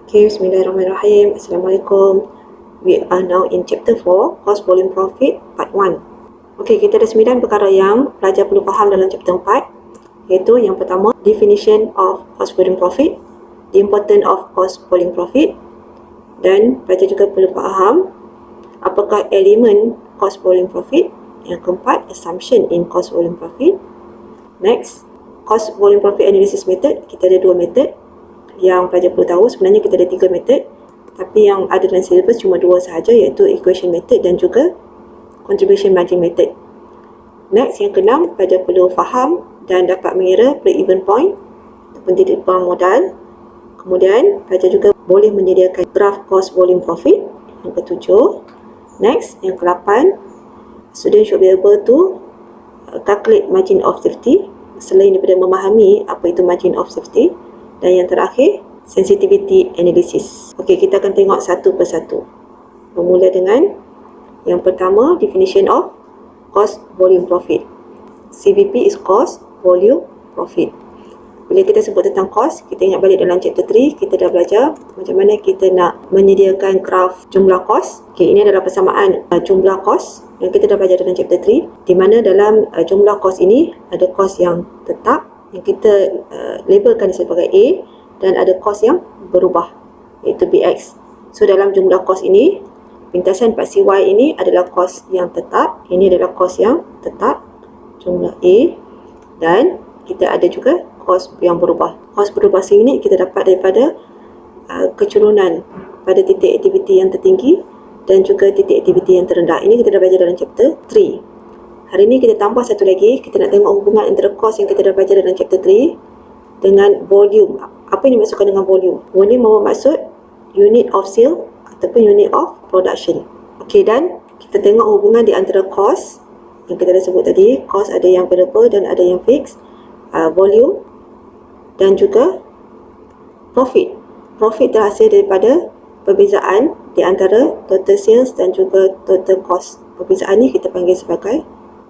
Okay, Bismillahirrahmanirrahim. Assalamualaikum. We are now in chapter 4, Cost Volume Profit Part 1. Okay, kita ada 9 perkara yang pelajar perlu faham dalam chapter 4, iaitu yang pertama, definition of Cost Volume Profit, the importance of Cost Volume Profit, dan pelajar juga perlu faham apakah elemen Cost Volume Profit. Yang keempat, assumption in Cost Volume Profit. Next, Cost Volume Profit Analysis Method. Kita ada 2 method yang pelajar perlu tahu. Sebenarnya kita ada 3 method, tapi yang ada dalam syllabus cuma 2 sahaja, iaitu equation method dan juga contribution margin method. Next, yang keenam, pelajar perlu faham dan dapat mengira break-even point ataupun titik pulang modal. Kemudian pelajar juga boleh menyediakan graph cost volume profit. Yang ketujuh, next, yang ke-8, student should be able to calculate margin of safety selain daripada memahami apa itu margin of safety. Dan yang terakhir, sensitivity analysis. Okey, kita akan tengok satu persatu. Bermula dengan yang pertama, definition of cost volume profit. CVP is cost volume profit. Bila kita sebut tentang cost, kita ingat balik dalam chapter 3, kita dah belajar macam mana kita nak menyediakan graf jumlah cost. Okey, ini adalah persamaan jumlah cost yang kita dah belajar dalam chapter 3, di mana dalam jumlah cost ini ada cost yang tetap yang kita labelkan sebagai A, dan ada cost yang berubah iaitu BX. So dalam jumlah cost ini, pintasan part CY ini adalah cost yang tetap, ini adalah cost yang tetap jumlah A, dan kita ada juga cost yang berubah. Cost berubah seunit kita dapat daripada kecurunan pada titik aktiviti yang tertinggi dan juga titik aktiviti yang terendah. Ini kita dah belajar dalam chapter 3. Hari ini kita tambah satu lagi, kita nak tengok hubungan antara cost yang kita dah belajar dalam chapter 3 dengan volume. Apa yang dimaksudkan dengan volume? Volume bermaksud unit of sale ataupun unit of production. Okey, dan kita tengok hubungan di antara cost yang kita dah sebut tadi. Cost ada yang variable dan ada yang fixed. Volume dan juga profit. Profit terhasil daripada perbezaan di antara total sales dan juga total cost. Perbezaan ni kita panggil sebagai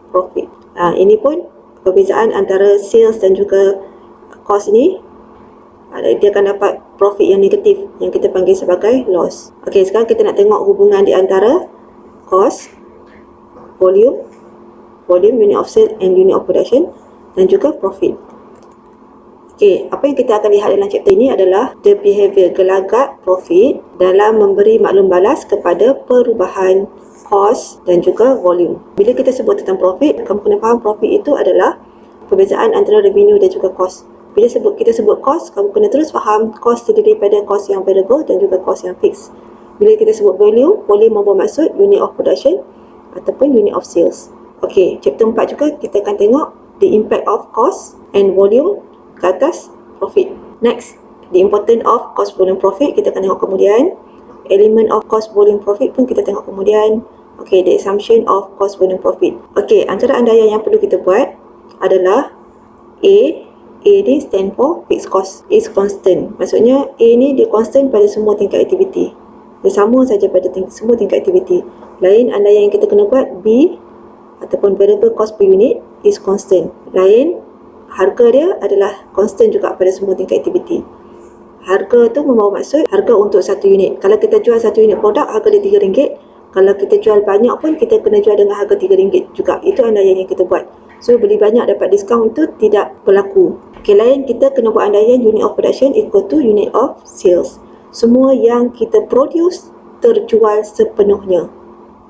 profit. Ini pun perbezaan antara sales dan juga cost ni, dia akan dapat profit yang negatif yang kita panggil sebagai loss. Okey, sekarang kita nak tengok hubungan di antara cost, volume, unit of sale and unit of production, dan juga profit. Okey, apa yang kita akan lihat dalam chapter ini adalah the behavior, gelagat profit dalam memberi maklum balas kepada perubahan cost dan juga volume. Bila kita sebut tentang profit, kamu kena faham profit itu adalah perbezaan antara revenue dan juga cost. Bila kita sebut cost, kamu kena terus faham cost terdiri daripada cost yang variable dan juga cost yang fixed. Bila kita sebut volume bermaksud unit of production ataupun unit of sales. Okey, chapter 4 juga kita akan tengok the impact of cost and volume ke atas profit. Next, the importance of cost volume profit kita akan tengok kemudian. Element of cost volume profit pun kita tengok kemudian. Okey, the assumption of cost volume profit. Okey, antara andaian yang perlu kita buat adalah A ni stand for fixed cost is constant. Maksudnya A ni dia constant pada semua tingkat aktiviti. Dia sama saja pada semua tingkat aktiviti. Lain andaian yang kita kena buat, B ataupun variable cost per unit is constant. Lain, harga dia adalah constant juga pada semua tingkat aktiviti. Harga tu membawa maksud harga untuk satu unit. Kalau kita jual satu unit produk, harga dia RM3. Kalau kita jual banyak pun, kita kena jual dengan harga RM3 juga. Itu andaian yang kita buat. So, beli banyak dapat diskaun itu tidak berlaku. Okey, lain kita kena buat andaian unit of production equal to unit of sales. Semua yang kita produce terjual sepenuhnya.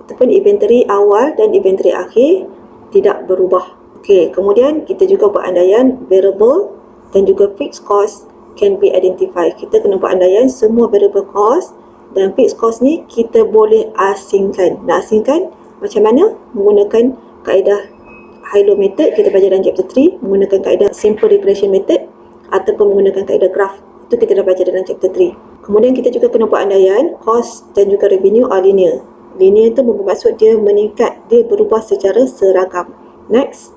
Ataupun inventory awal dan inventory akhir tidak berubah. Okey, kemudian kita juga buat andaian variable dan juga fixed cost can be identified. Kita kena buat andaian semua variable cost dan fixed cost ni kita boleh asingkan. Nak asingkan macam mana? Menggunakan kaedah high-low method, kita belajar dalam chapter 3, menggunakan kaedah simple regression method ataupun menggunakan kaedah graph. Itu kita dah belajar dalam chapter 3. Kemudian kita juga kena buat andaian cost dan juga revenue are linear. Linear itu bermaksud dia meningkat, dia berubah secara seragam. Next,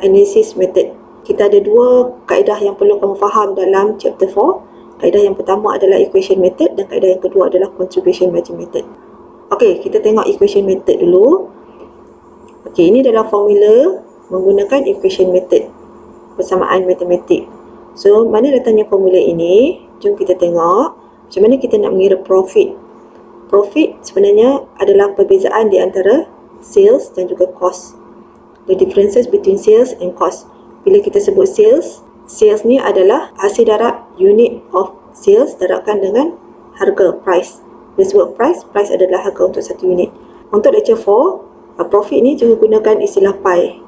analysis method. Kita ada 2 kaedah yang perlu kamu faham dalam chapter 4. Kaedah yang pertama adalah equation method dan kaedah yang kedua adalah contribution margin method. Okey, kita tengok equation method dulu. Okey, ini adalah formula menggunakan equation method, persamaan matematik. So, mana datangnya formula ini? Jom kita tengok. Macam mana kita nak mengira profit? Profit sebenarnya adalah perbezaan di antara sales dan juga cost. The differences between sales and cost. Bila kita sebut sales, sales ni adalah hasil darab unit of sales darabkan dengan harga, price. Bila sebut price, price adalah harga untuk satu unit. Untuk lecture 4, profit ni juga gunakan istilah pi.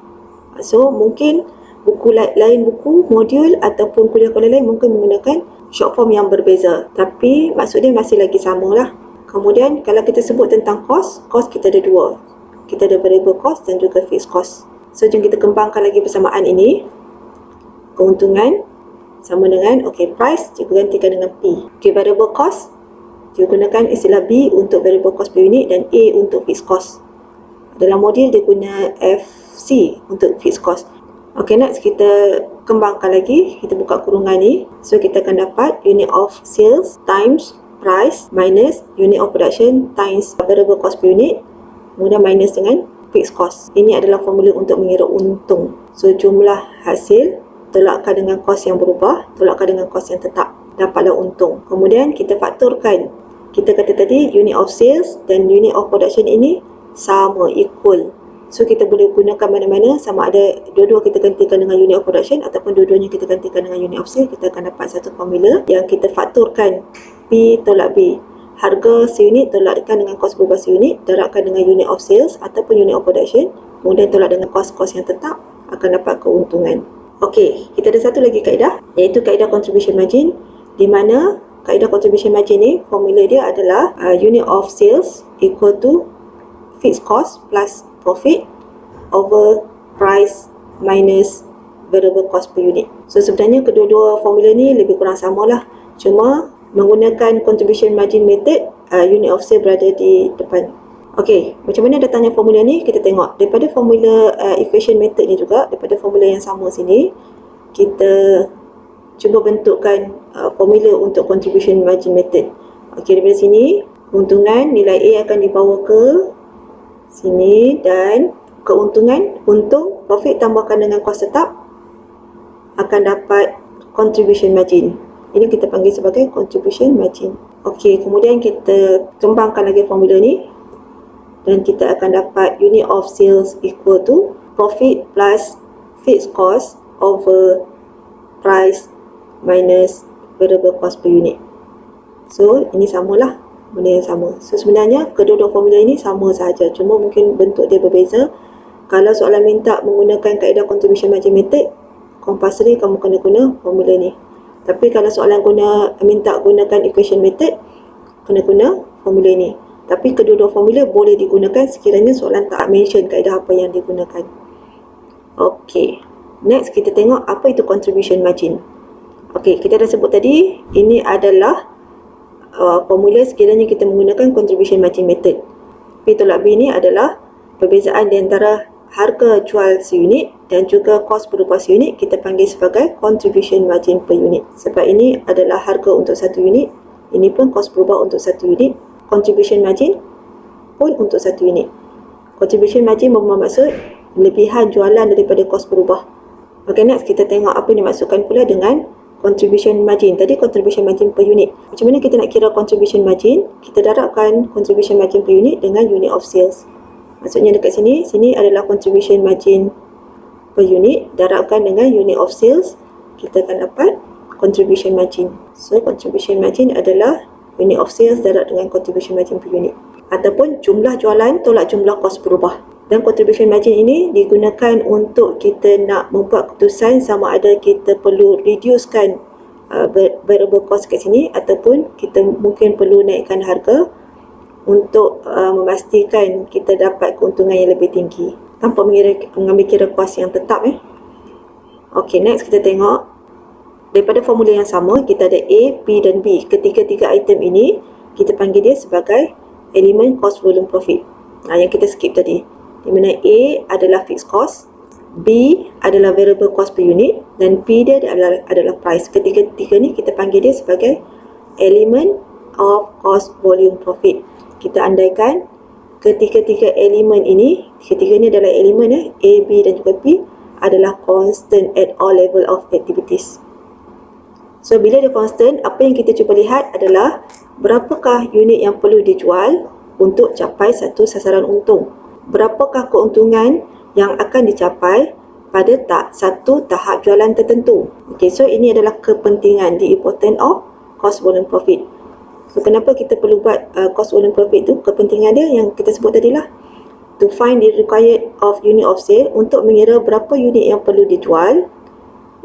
So mungkin buku lain, buku, modul ataupun kuliah-kuliah lain mungkin menggunakan short form yang berbeza. Tapi maksud dia masih lagi sama lah. Kemudian kalau kita sebut tentang cost, cost kita ada dua. Kita ada variable cost dan juga fixed cost. So jom kita kembangkan lagi persamaan ini. Keuntungan sama dengan price digantikan dengan P. Variable cost digunakan istilah B untuk variable cost per unit dan A untuk fixed cost. Dalam modul dia guna FC untuk fixed cost. Next kita kembangkan lagi, kita buka kurungan ni. So kita akan dapat unit of sales times price minus unit of production times variable cost per unit, kemudian minus dengan fixed cost. Ini adalah formula untuk mengira untung. So jumlah hasil tolakkan dengan kos yang berubah, tolakkan dengan kos yang tetap, dapatlah untung. Kemudian kita faktorkan. Kita kata tadi unit of sales dan unit of production ini sama, equal. So kita boleh gunakan mana-mana, sama ada dua-dua kita gantikan dengan unit of production ataupun dua-duanya kita gantikan dengan unit of sales. Kita akan dapat satu formula yang kita faktorkan P tolak B. Harga seunit tolakkan dengan kos berubah seunit, darabkan dengan unit of sales ataupun unit of production, kemudian tolak dengan kos-kos yang tetap, akan dapat keuntungan. Kita ada satu lagi kaedah, iaitu kaedah contribution margin, di mana kaedah contribution margin ni formula dia adalah unit of sales equal to fixed cost plus profit over price minus variable cost per unit. So sebenarnya kedua-dua formula ni lebih kurang sama lah, cuma menggunakan contribution margin method, unit of sale berada di depan. Macam mana datangnya formula ni? Kita tengok daripada formula equation method ni juga, daripada formula yang sama sini, kita cuba bentukkan formula untuk contribution margin method. Daripada sini, keuntungan nilai A akan dibawa ke sini dan keuntungan, untung, profit tambahkan dengan kos tetap akan dapat contribution margin. Ini kita panggil sebagai contribution margin. Kemudian kita kembangkan lagi formula ni dan kita akan dapat unit of sales equal to profit plus fixed cost over price minus variable cost per unit. So ini samalah, benda yang sama. So sebenarnya kedua-dua formula ini sama sahaja, cuma mungkin bentuk dia berbeza. Kalau soalan minta menggunakan kaedah contribution margin method, compulsory kamu kena guna formula ni. Tapi kalau soalan minta gunakan equation method, kena guna formula ni. Tapi kedua-dua formula boleh digunakan sekiranya soalan tak mention kaedah apa yang digunakan. Next kita tengok apa itu contribution margin. Kita dah sebut tadi, ini adalah formula sekiranya kita menggunakan contribution margin method. P tolak B ni adalah perbezaan di antara harga jual seunit dan juga kos berubah seunit, kita panggil sebagai contribution margin per unit. Sebab ini adalah harga untuk satu unit, ini pun kos berubah untuk satu unit, contribution margin pun untuk satu unit. Contribution margin bermaksud lebihan jualan daripada kos berubah. Next kita tengok apa yang dimaksudkan pula dengan contribution margin. Tadi contribution margin per unit. Macam mana kita nak kira contribution margin? Kita darabkan contribution margin per unit dengan unit of sales. Maksudnya dekat sini adalah contribution margin per unit, darabkan dengan unit of sales, kita akan dapat contribution margin. So contribution margin adalah unit of sales darab dengan contribution margin per unit. Ataupun jumlah jualan tolak jumlah kos berubah. Dan contribution margin ini digunakan untuk kita nak membuat keputusan sama ada kita perlu reducekan variable cost kat sini ataupun kita mungkin perlu naikkan harga untuk memastikan kita dapat keuntungan yang lebih tinggi tanpa mengambil kira kos yang tetap. Next kita tengok daripada formula yang sama, kita ada A, P dan B. Ketiga-tiga item ini kita panggil dia sebagai elemen cost volume profit. Yang kita skip tadi, di mana A adalah fixed cost, B adalah variable cost per unit dan P dia adalah price. Ketiga-tiga ni kita panggil dia sebagai element of cost volume profit. Kita andaikan ketiga-tiga elemen ini, ketiga ni adalah elemen A, B dan juga P adalah constant at all level of activities. So bila dia constant, apa yang kita cuba lihat adalah berapakah unit yang perlu dijual untuk capai satu sasaran untung. Berapakah keuntungan yang akan dicapai pada satu tahap jualan tertentu. Okay, so ini adalah kepentingan, the importance of cost volume profit. So kenapa kita perlu buat cost volume profit tu? Kepentingan dia yang kita sebut tadi lah. To find the required of unit of sale, untuk mengira berapa unit yang perlu dijual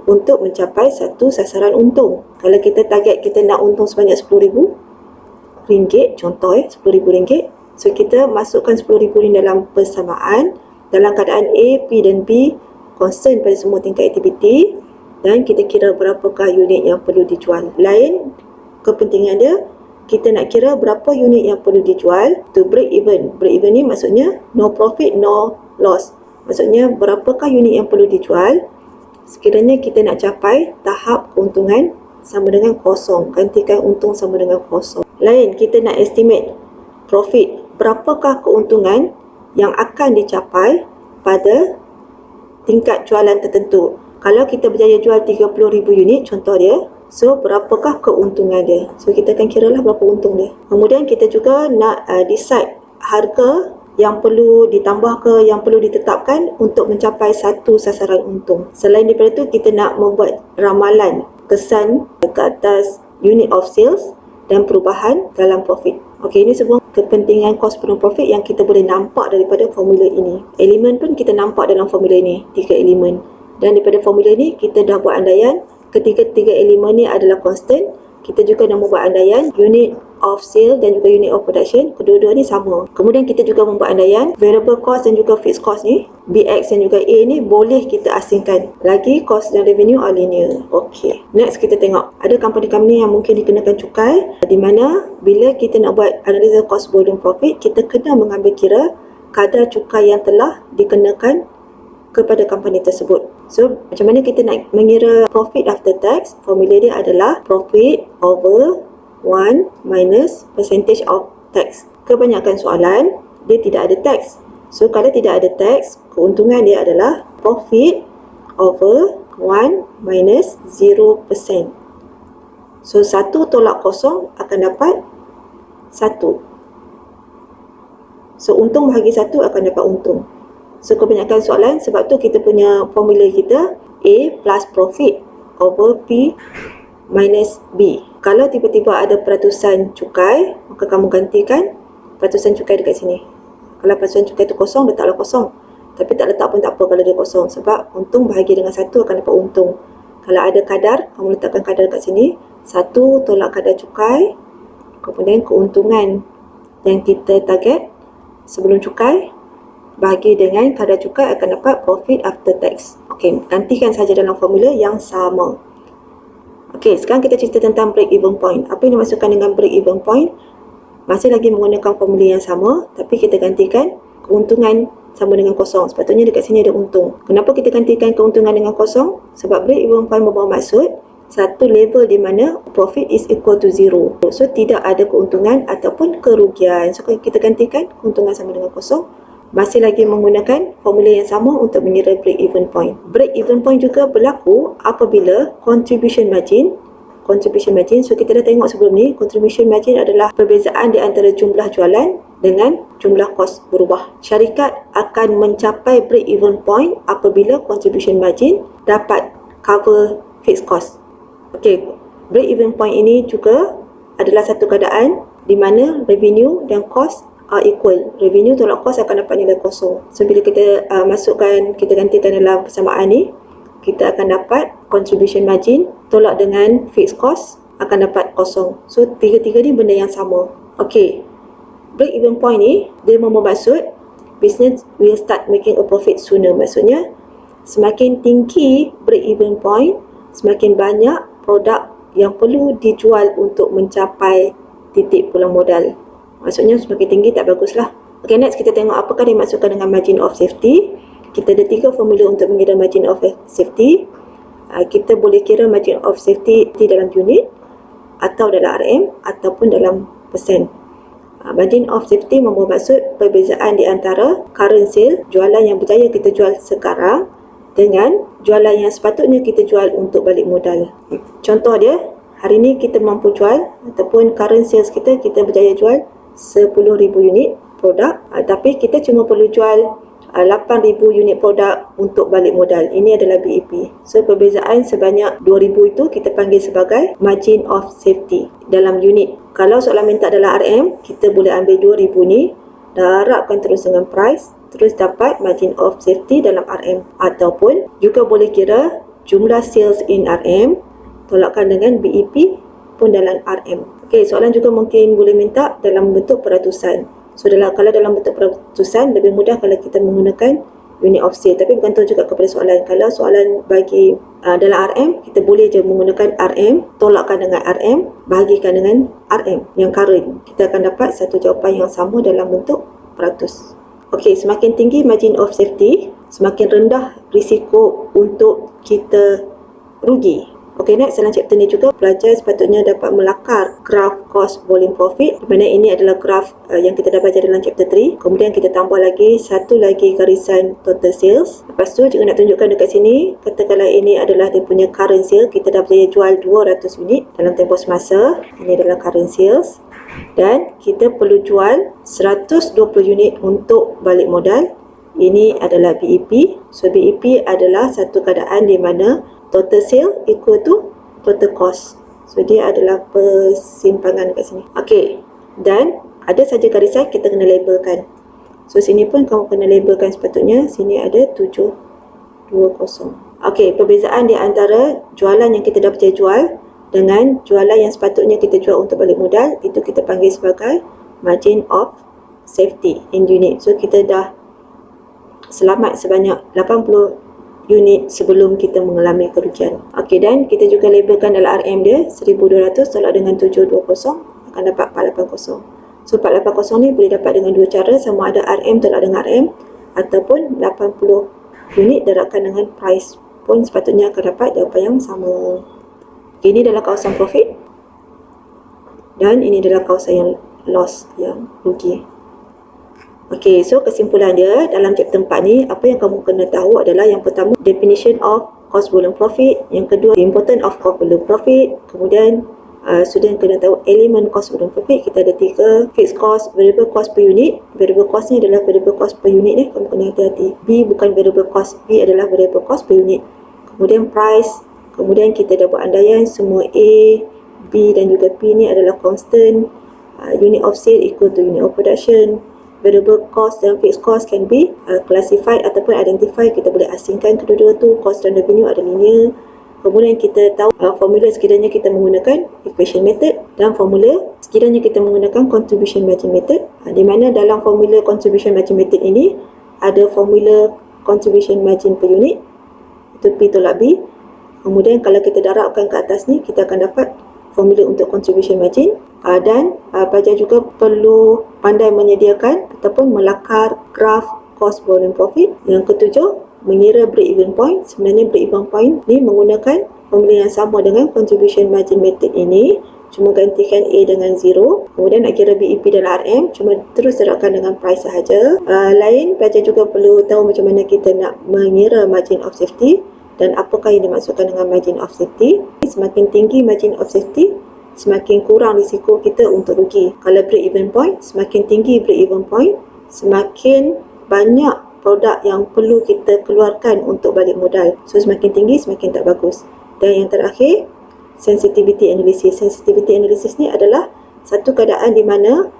untuk mencapai satu sasaran untung. Kalau kita target kita nak untung sebanyak RM10,000, contoh RM10,000, so kita masukkan RM10,000 ni dalam persamaan dalam keadaan A, P dan B constant pada semua tingkat aktiviti, dan kita kira berapakah unit yang perlu dijual. Lain kepentingan dia, kita nak kira berapa unit yang perlu dijual to break even. Break even ni maksudnya no profit, no loss. Maksudnya berapakah unit yang perlu dijual sekiranya kita nak capai tahap keuntungan sama dengan kosong. Gantikan untung sama dengan kosong. Lain, kita nak estimate profit. Berapakah keuntungan yang akan dicapai pada tingkat jualan tertentu. Kalau kita berjaya jual 30,000 unit, contoh dia, so berapakah keuntungan dia. So kita akan kira lah berapa untung dia. Kemudian kita juga nak decide harga yang perlu ditambah ke yang perlu ditetapkan untuk mencapai satu sasaran untung. Selain daripada itu, kita nak membuat ramalan kesan ke atas unit of sales dan perubahan dalam profit. Okey, ini semua kepentingan cost per profit yang kita boleh nampak daripada formula ini. Elemen pun kita nampak dalam formula ini, 3 elemen. Dan daripada formula ini kita dah buat andaian ketiga-tiga elemen ni adalah constant. Kita juga dah membuat andaian unit of sale dan juga unit of production, kedua-dua ni sama. Kemudian kita juga membuat andaian variable cost dan juga fixed cost ni, BX dan juga A ni boleh kita asingkan. Lagi cost dan revenue are linear. Okey. Next kita tengok ada company-company yang mungkin dikenakan cukai, di mana bila kita nak buat analisa cost volume profit, kita kena mengambil kira kadar cukai yang telah dikenakan kepada company tersebut. So, macam mana kita nak mengira profit after tax? Formula dia adalah profit over 1 minus percentage of tax. Kebanyakan soalan, dia tidak ada tax. So, kalau tidak ada tax, keuntungan dia adalah profit over 1 minus 0%. So, 1 tolak kosong akan dapat 1. So, untung bahagi 1 akan dapat untung. So, kebanyakan soalan, sebab tu kita punya formula kita A plus profit over P minus B. Kalau tiba-tiba ada peratusan cukai, maka kamu gantikan peratusan cukai dekat sini. Kalau peratusan cukai tu kosong, letaklah kosong. Tapi tak letak pun tak apa kalau dia kosong. Sebab untung bahagi dengan 1 akan dapat untung. Kalau ada kadar, kamu letakkan kadar dekat sini. 1 tolak kadar cukai. Kemudian keuntungan yang kita target sebelum cukai bahagi dengan kadar cukai akan dapat profit after tax. Okey, gantikan saja dalam formula yang sama. Okey, sekarang kita cerita tentang break even point. Apa yang dimaksudkan dengan break even point? Masih lagi menggunakan formula yang sama, tapi kita gantikan keuntungan sama dengan kosong. Sepatutnya dekat sini ada untung. Kenapa kita gantikan keuntungan dengan kosong? Sebab break even point membawa maksud satu level di mana profit is equal to 0. So, tidak ada keuntungan ataupun kerugian. So, kita gantikan keuntungan sama dengan kosong. Masih lagi menggunakan formula yang sama untuk mengira break even point. Break even point juga berlaku apabila contribution margin, so kita dah tengok sebelum ni, contribution margin adalah perbezaan di antara jumlah jualan dengan jumlah kos berubah. Syarikat akan mencapai break even point apabila contribution margin dapat cover fixed cost. Okey, break even point ini juga adalah satu keadaan di mana revenue dan cost are equal. Revenue tolak cost akan dapat nilai kosong. So, bila kita masukkan, kita gantikan dalam persamaan ni, kita akan dapat contribution margin tolak dengan fixed cost akan dapat kosong. So, tiga-tiga ni benda yang sama. Okey, break even point ni, dia bermaksud business will start making a profit sooner. Maksudnya, semakin tinggi break even point, semakin banyak produk yang perlu dijual untuk mencapai titik pulang modal. Maksudnya semakin tinggi tak baguslah. Okay, next kita tengok apakah dimaksudkan dengan margin of safety. Kita ada 3 formula untuk mengira margin of safety. Kita boleh kira margin of safety di dalam unit atau dalam RM ataupun dalam persen. Margin of safety membawa maksud perbezaan di antara current sale, jualan yang berjaya kita jual sekarang, dengan jualan yang sepatutnya kita jual untuk balik modal. Contoh dia, hari ni kita mampu jual ataupun current sales kita berjaya jual 10,000 unit produk, tapi kita cuma perlu jual 8,000 unit produk untuk balik modal. Ini adalah BEP. So perbezaan sebanyak 2,000 itu kita panggil sebagai margin of safety dalam unit. Kalau soalan minta dalam RM, kita boleh ambil 2,000 ni, darabkan terus dengan price, terus dapat margin of safety dalam RM. Ataupun juga boleh kira jumlah sales in RM, tolakkan dengan BEP pun dalam RM. Okey, soalan juga mungkin boleh minta dalam bentuk peratusan. So kalau dalam bentuk peratusan, lebih mudah kalau kita menggunakan unit of sale. Tapi bergantung juga kepada soalan. Kalau soalan bagi dalam RM, kita boleh je menggunakan RM, tolakkan dengan RM, bahagikan dengan RM yang current. Kita akan dapat satu jawapan yang sama dalam bentuk peratus. Okey, semakin tinggi margin of safety, semakin rendah risiko untuk kita rugi. Okey, next dalam chapter ni juga pelajar sepatutnya dapat melakar graf cost volume profit, di mana ini adalah graf yang kita dah belajar dalam chapter 3. Kemudian kita tambah lagi satu lagi garisan total sales. Lepas tu juga nak tunjukkan dekat sini, katakanlah ini adalah dia punya current sale, kita dah berjaya jual 200 unit dalam tempoh semasa. Ini adalah current sales. Dan kita perlu jual 120 unit untuk balik modal. Ini adalah BEP. So BEP adalah satu keadaan di mana total sale equal to total cost. So dia adalah persimpangan kat sini. Okey, dan ada saja garisan kita kena labelkan. So sini pun kamu kena labelkan sepatutnya. Sini ada 720. Okey, perbezaan di antara jualan yang kita dah berjaya jual dengan jualan yang sepatutnya kita jual untuk balik modal, itu kita panggil sebagai margin of safety in unit. So kita dah selamat sebanyak 80 unit sebelum kita mengalami kerugian. Okey, dan kita juga labelkan dalam RM dia 1,200 tolak dengan 720 akan dapat 480. So 480 ni boleh dapat dengan dua cara, sama ada RM tolak dengan RM ataupun 80 unit darabkan dengan price pun sepatutnya akan dapat jawapan yang sama. Ini adalah kawasan profit dan ini adalah kawasan yang loss, yang rugi. Okey, so kesimpulan dia dalam chapter 4 ni, apa yang kamu kena tahu adalah yang pertama, definition of cost volume profit, yang kedua, important of cost volume profit, kemudian student kena tahu elemen cost volume profit. Kita ada 3, fixed cost, variable cost per unit. Variable cost ni adalah variable cost per unit ni, kamu kena hati-hati. B bukan variable cost, B adalah variable cost per unit. Kemudian price, kemudian kita dah buat andaian semua A, B dan juga P ni adalah constant. Unit of sale equal to unit of production. Variable cost dan fixed cost can be classified ataupun identify. Kita boleh asingkan kedua-dua tu. Cost dan revenue ada linear. Kemudian kita tahu formula sekiranya kita menggunakan equation method, dan formula sekiranya kita menggunakan contribution margin method. Di mana dalam formula contribution margin method ini ada formula contribution margin per unit, itu P tolak B. Kemudian kalau kita darabkan ke atas ni, kita akan dapat formula untuk contribution margin. Dan pelajar juga perlu pandai menyediakan ataupun melakar graf cost volume profit. Yang ketujuh, mengira break even point. Sebenarnya break even point ni menggunakan formula yang sama dengan contribution margin method ini, cuma gantikan A dengan 0. Kemudian nak kira BEP dalam RM, cuma terus darabkan dengan price sahaja. Lain, pelajar juga perlu tahu macam mana kita nak mengira margin of safety dan apakah yang dimaksudkan dengan margin of safety. Semakin tinggi margin of safety, semakin kurang risiko kita untuk rugi. Kalau break even point, semakin tinggi break even point, semakin banyak produk yang perlu kita keluarkan untuk balik modal. So semakin tinggi, semakin tak bagus. Dan yang terakhir, sensitivity analysis. Sensitivity analysis ni adalah satu keadaan di mana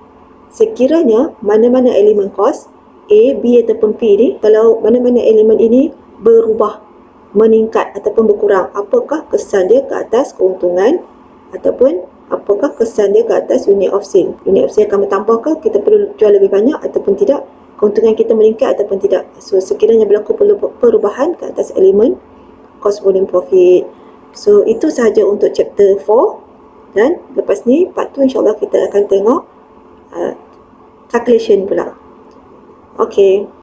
sekiranya mana-mana elemen cost A, B ataupun P ni, kalau mana-mana elemen ini berubah, meningkat ataupun berkurang, apakah kesan dia ke atas keuntungan ataupun apakah kesan dia ke atas unit of sale. Unit of sale akan bertambah ke, kita perlu jual lebih banyak ataupun tidak, keuntungan kita meningkat ataupun tidak. So sekiranya berlaku perubahan ke atas elemen cost volume profit. So itu sahaja untuk chapter 4, dan lepas ni part 2 insyaAllah kita akan tengok calculation pula. Okay.